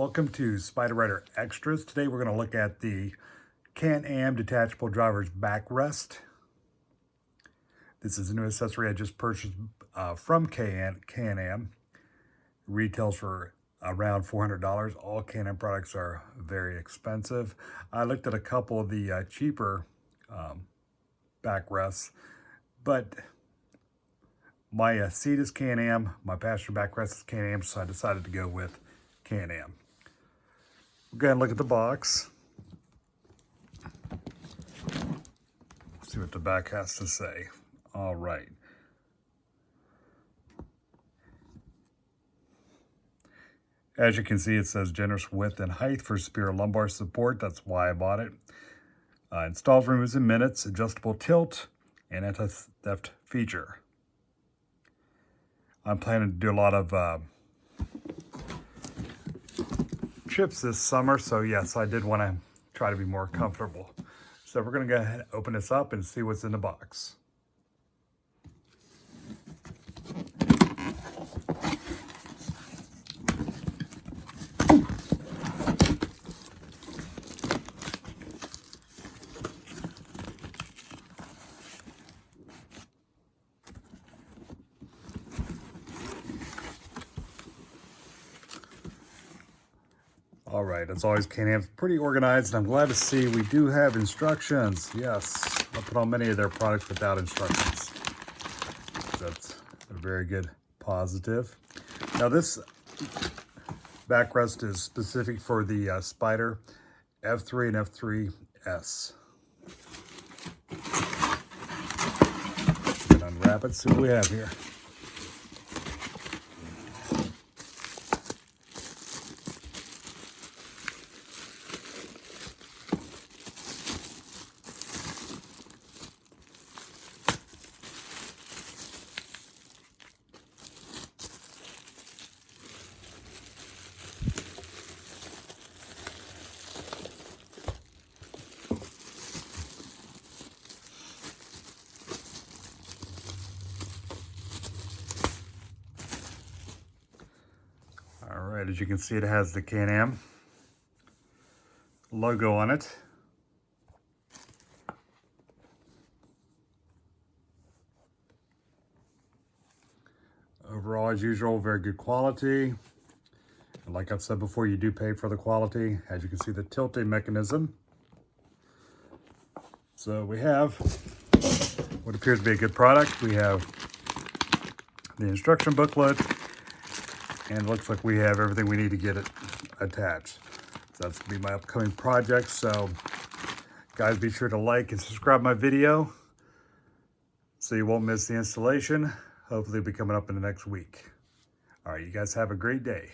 Welcome to Spyder Extras. Today we're going to look at the Can-Am detachable driver's backrest. This is a new accessory I just purchased from Can-Am. Retails for around $400. All Can-Am products are very expensive. I looked at a couple of the cheaper backrests, but my seat is Can-Am, my passenger backrest is Can-Am, so I decided to go with Can-Am. We'll go ahead and look at the box. See what the back has to say. All right. As you can see, it says generous width and height for superior lumbar support. That's why I bought it. Installs, removes in minutes, adjustable tilt, and anti-theft feature. I'm planning to do a lot of trips this summer, so yes, I did want to try to be more comfortable. So we're going to go ahead and open this up and see what's in the box. All right, as always, Can-Am's pretty organized, and I'm glad to see we do have instructions. Yes, I put on many of their products without instructions. That's a very good positive. Now this backrest is specific for the Spyder F3 and F3S. Let's unwrap it, see what we have here. All right, as you can see, it has the Can-Am logo on it. Overall, as usual, very good quality. And like I've said before, you do pay for the quality. As you can see, the tilting mechanism. So we have what appears to be a good product. We have the instruction booklet, and it looks like we have everything we need to get it attached. So that's gonna be my upcoming project. So guys, be sure to like and subscribe my video so you won't miss the installation. Hopefully it'll be coming up in the next week. All right, you guys have a great day.